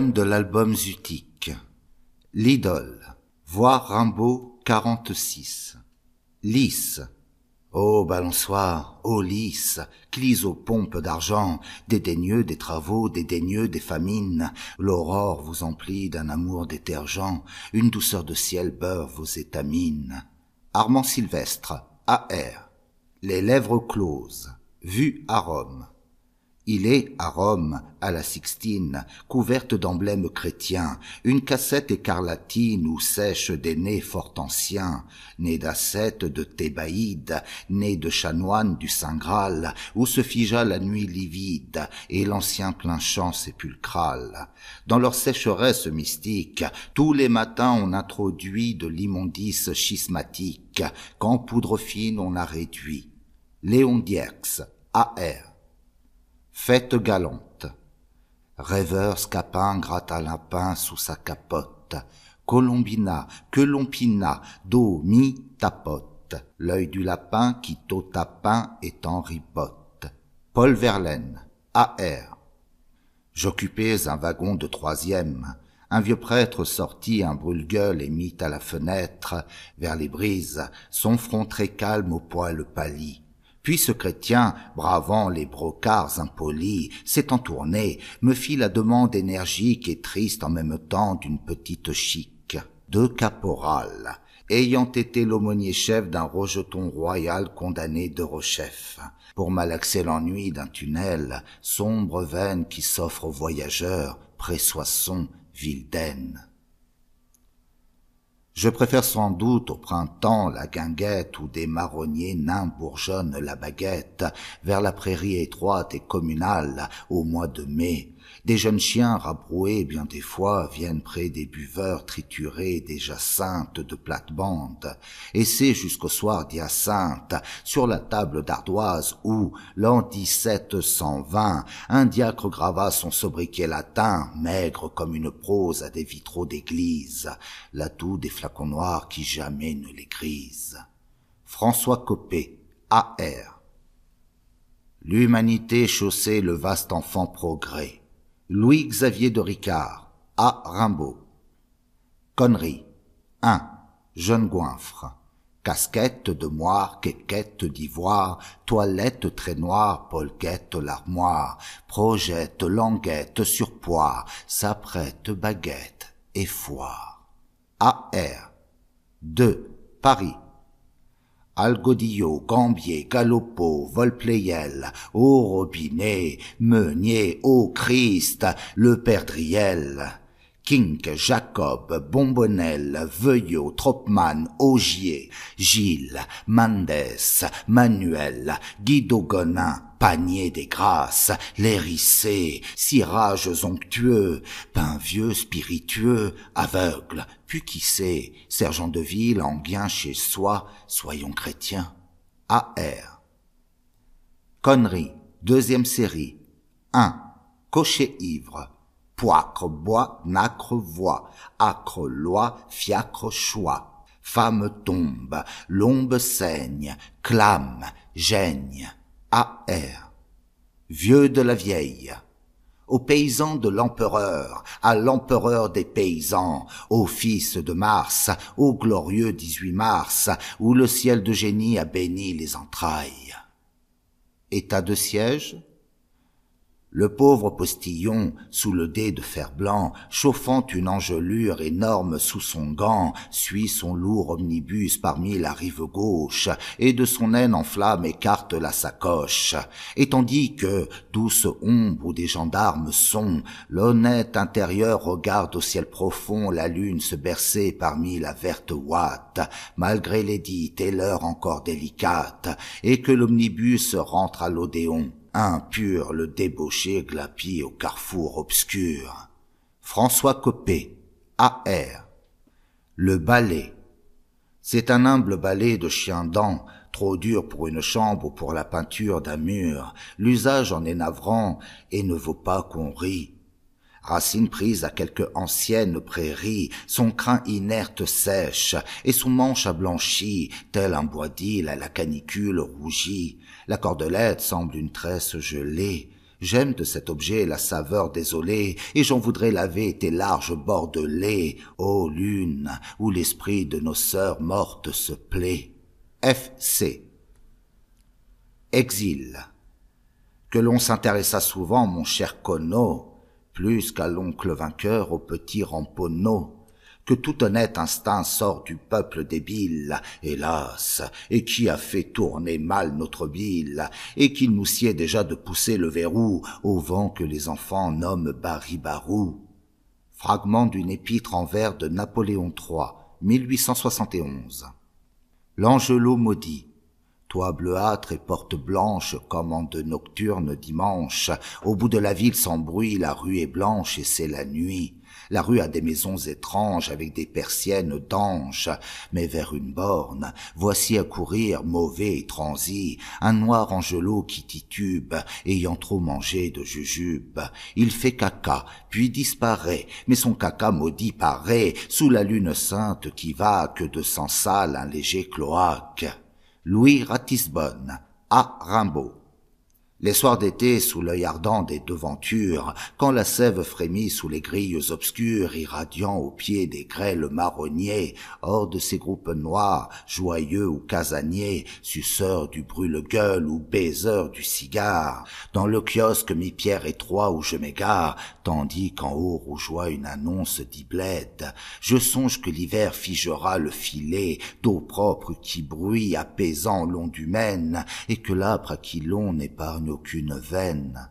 Poème de l'album Zutique. L'idole. Voir Rimbaud 46. Lys. Ô balançoire, ô lys, clise aux pompes d'argent, dédaigneux des travaux, dédaigneux des famines, l'aurore vous emplit d'un amour détergent, une douceur de ciel beurre vos étamines. Armand Sylvestre, A.R. Les lèvres closes, vue à Rome. Il est, à Rome, à la Sixtine, couverte d'emblèmes chrétiens, une cassette écarlatine où sèchent des nez fort anciens, nés d'ascètes de Thébaïde, nés de chanoines du Saint Graal, où se figea la nuit livide et l'ancien plein champ sépulcral. Dans leur sécheresse mystique, tous les matins on introduit de l'immondice schismatique, qu'en poudre fine on a réduit. Léon Dierx, A.R. Fête galante. Rêveur scapin gratte un lapin sous sa capote. Colombina, que l'ompina, dos mi tapote. L'œil du lapin qui tôt tapin est en ripote. Paul Verlaine, A.R. J'occupais un wagon de troisième. Un vieux prêtre sortit un brûle-gueule et mit à la fenêtre, vers les brises, son front très calme au poil pâli. Puis ce chrétien, bravant les brocards impolis, s'étant tourné, me fit la demande énergique et triste en même temps d'une petite chique, de caporal, ayant été l'aumônier chef d'un rejeton royal condamné de rechef, pour malaxer l'ennui d'un tunnel, sombre veine qui s'offre aux voyageurs, Pré-Soissons, Vildaine. Je préfère sans doute au printemps la guinguette où des marronniers nains bourgeonnent la baguette vers la prairie étroite et communale au mois de mai. Des jeunes chiens rabroués bien des fois viennent près des buveurs triturés des jacinthes de plate-bande, et c'est jusqu'au soir d'Hyacinthe, sur la table d'ardoise où, l'an 1720, un diacre grava son sobriquet latin, maigre comme une prose à des vitraux d'église, l'atout des flacons noirs qui jamais ne les grisent. François Coppée, A.R. L'humanité chaussait le vaste enfant progrès. Louis-Xavier de Ricard, A. Rimbaud. Conneries. 1. Jeune goinfre. Casquette de moire, quéquette d'ivoire, toilette très noire, polquette l'armoire, projette, languette, surpoids, s'apprête, baguette et foire. A.R. 2. Paris. Algodillo, Gambier, Galopot, Volpleyel, au robinet, Meunier, au Christ, le Perdriel, Kink, Jacob, Bombonnel, Veuillot, Tropman, Augier, Gilles, Mandès, Manuel, Guido Gonin, Panier des Grâces, l'hérissé, cirages onctueux, pain vieux spiritueux, aveugle, puis qui sait, sergent de ville, Anguien chez soi, soyons chrétiens. A.R. Conneries, deuxième série. 1. Cocher ivre. Poicre, bois, nacre, voix, acre, loi, fiacre, choix. Femme tombe, l'ombe saigne, clame, gêne. A.R. Vieux de la vieille. Aux paysans de l'empereur, à l'empereur des paysans, au fils de Mars, au glorieux 18 mars, où le ciel de génie a béni les entrailles. État de siège. Le pauvre postillon, sous le dé de fer blanc, chauffant une engelure énorme sous son gant, suit son lourd omnibus parmi la rive gauche, et de son aine en flamme écarte la sacoche. Et tandis que, douce ombre où des gendarmes sont, l'honnête intérieur regarde au ciel profond la lune se bercer parmi la verte ouate, malgré l'édite et l'heure encore délicate, et que l'omnibus rentre à l'Odéon. Impur le débauché glapit au carrefour obscur. François Coppée, A.R. Le balai. C'est un humble balai de chien-dent, trop dur pour une chambre ou pour la peinture d'un mur. L'usage en est navrant et ne vaut pas qu'on rit. Racine prise à quelque ancienne prairie, son crin inerte sèche, et son manche a blanchi, tel un bois d'île à la canicule rougie. La cordelette semble une tresse gelée, J'aime de cet objet la saveur désolée, et j'en voudrais laver tes larges bords de lait, ô lune, où l'esprit de nos sœurs mortes se plaît. F.C. Exil. Que l'on s'intéressa souvent, mon cher Conneau, plus qu'à l'oncle vainqueur, au petit Ramponneau, que tout honnête instinct sort du peuple débile, hélas, et qui a fait tourner mal notre bile, et qu'il nous sied déjà de pousser le verrou au vent que les enfants nomment Baribarou. Fragment d'une épître en vers de Napoléon III, 1871. L'Angelot maudit. Toi bleuâtre et porte blanche comme en de nocturnes dimanches, au bout de la ville sans bruit la rue est blanche et c'est la nuit. La rue a des maisons étranges avec des persiennes d'anges, mais vers une borne, voici accourir, mauvais et transi, un noir angelot qui titube, ayant trop mangé de jujube. Il fait caca, puis disparaît, mais son caca maudit paraît, sous la lune sainte qui va que de sang sale un léger cloaque. Louis Ratisbonne, à Rimbaud. Les soirs d'été, sous l'œil ardent des devantures, quand la sève frémit sous les grilles obscures, irradiant au pied des grêles marronniers, hors de ces groupes noirs, joyeux ou casaniers, suceurs du brûle-gueule ou baiseurs du cigare, dans le kiosque mi-pierre étroit où je m'égare, tandis qu'en haut rougeoie une annonce d'Ibled, je songe que l'hiver figera le filet d'eau propre qui bruit apaisant l'onde humaine, et que l'âpre à qui l'on n'épargne aucune veine.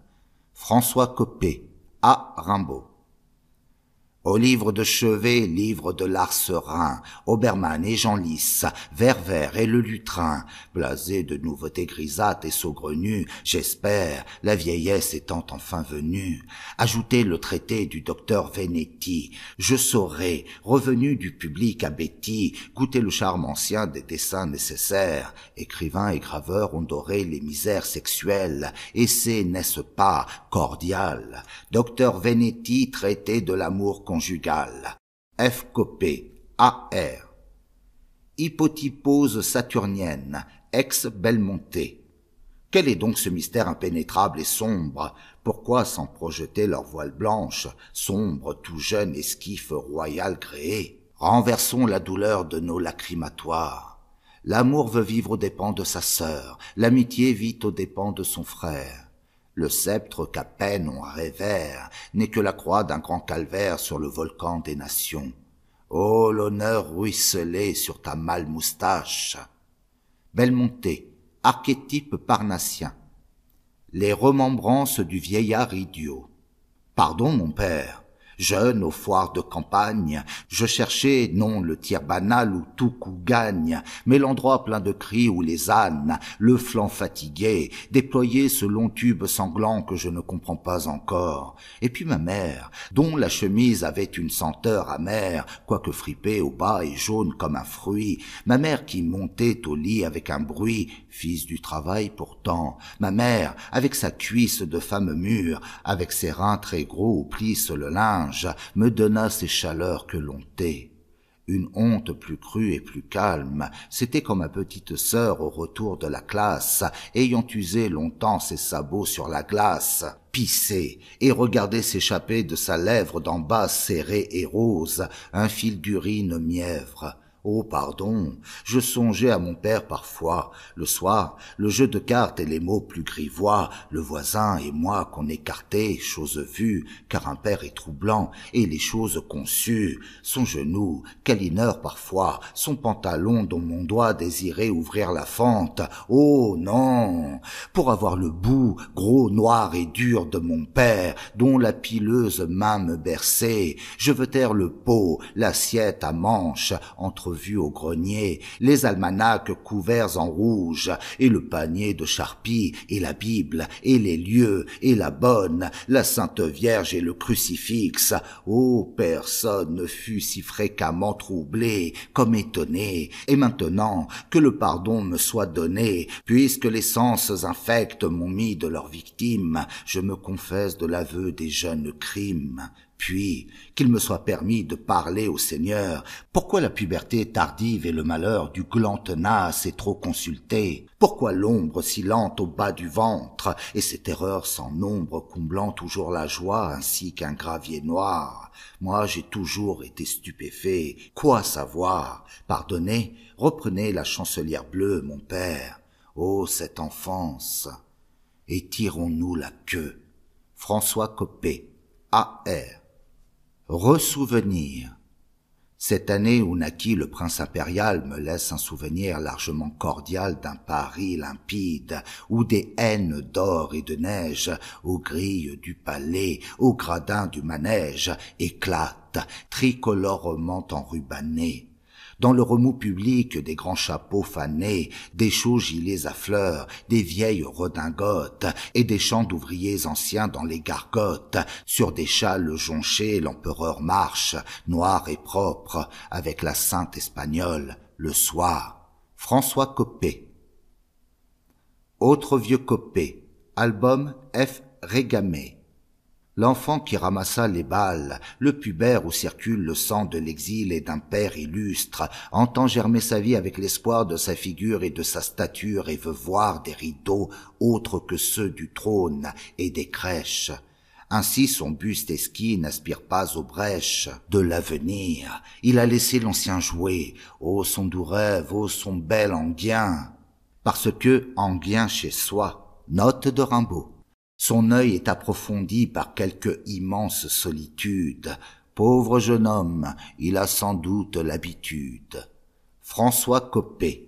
François Coppée, à Rimbaud. Au livre de chevet, livre de l'art serein, Obermann et Genlis, Ververt et le lutrin, blasés de nouveautés grisâtres et saugrenues, j'espère, la vieillesse étant enfin venue, ajouter le traité du docteur Venetti, je saurai, revenu du public à Betty, goûter le charme ancien des dessins nécessaires. Écrivains et graveurs ont doré les misères sexuelles, et c'est, n'est-ce pas, cordial. Docteur Venetti, traité de l'amour conjugal. F. Coppée, A.R. Hypotypose saturnienne, ex-Belmonté. Quel est donc ce mystère impénétrable et sombre? Pourquoi sans projeter leur voile blanche, sombre, tout jeune esquiffe royal gréé? Renversons la douleur de nos lacrymatoires. L'amour veut vivre aux dépens de sa sœur, l'amitié vit aux dépens de son frère. Le sceptre qu'à peine on révère n'est que la croix d'un grand calvaire sur le volcan des nations. Ô l'honneur ruisselé sur ta mâle moustache. Belmonté, archétype parnassien. Les remembrances du vieillard idiot. Pardon mon père. Jeune aux foires de campagne, je cherchais non le tir banal où tout coup gagne, mais l'endroit plein de cris où les ânes, le flanc fatigué, déployaient ce long tube sanglant que je ne comprends pas encore. Et puis ma mère, dont la chemise avait une senteur amère, quoique fripée au bas et jaune comme un fruit, ma mère qui montait au lit avec un bruit, fils du travail pourtant, ma mère, avec sa cuisse de femme mûre, avec ses reins très gros où plisse le linge, me donna ces chaleurs que l'on tait. Une honte plus crue et plus calme, c'était comme ma petite sœur au retour de la classe, ayant usé longtemps ses sabots sur la glace, pisser et regarder s'échapper de sa lèvre d'en bas serrée et rose un fil d'urine mièvre. Oh pardon, je songeais à mon père parfois, le soir, le jeu de cartes et les mots plus grivois, le voisin et moi qu'on écartait, chose vue, car un père est troublant, et les choses conçues, son genou, câlineur parfois, son pantalon dont mon doigt désirait ouvrir la fente, oh non, pour avoir le bout, gros, noir et dur de mon père, dont la pileuse main me berçait, je veux taire le pot, l'assiette à manches, entrevue au grenier, les almanachs couverts en rouge, et le panier de charpie, et la Bible, et les lieux, et la bonne, la Sainte Vierge et le crucifix. Oh, personne ne fut si fréquemment troublé, comme étonné, et maintenant que le pardon me soit donné, puisque les sens infects m'ont mis de leurs victimes, je me confesse de l'aveu des jeunes crimes. Puis, qu'il me soit permis de parler au Seigneur. Pourquoi la puberté tardive et le malheur du gland tenace et trop consulté? Pourquoi l'ombre si lente au bas du ventre, et cette erreur sans nombre comblant toujours la joie ainsi qu'un gravier noir? Moi j'ai toujours été stupéfait, quoi savoir? Pardonnez, reprenez la chancelière bleue, mon père. Oh, cette enfance! Et tirons-nous la queue. François Coppée, A.R. Ressouvenir. Cette année où naquit le prince impérial me laisse un souvenir largement cordial d'un Paris limpide, où des haines d'or et de neige, aux grilles du palais, aux gradins du manège, éclatent, tricolorement enrubannées. Dans le remous public des grands chapeaux fanés, des chauds gilets à fleurs, des vieilles redingotes et des chants d'ouvriers anciens dans les gargotes, sur des châles jonchés l'empereur marche, noir et propre, avec la sainte espagnole, le soir. François Coppée. Autre vieux Coppée, album F. Régamé. L'enfant qui ramassa les balles, le pubère où circule le sang de l'exil et d'un père illustre, entend germer sa vie avec l'espoir de sa figure et de sa stature et veut voir des rideaux autres que ceux du trône et des crèches. Ainsi son buste esquis n'aspire pas aux brèches de l'avenir. Il a laissé l'ancien jouer. Ô son doux rêve, ô son bel Enghien. Parce que Enghien chez soi, note de Rimbaud. Son œil est approfondi par quelque immense solitude. Pauvre jeune homme, il a sans doute l'habitude. François Coppée.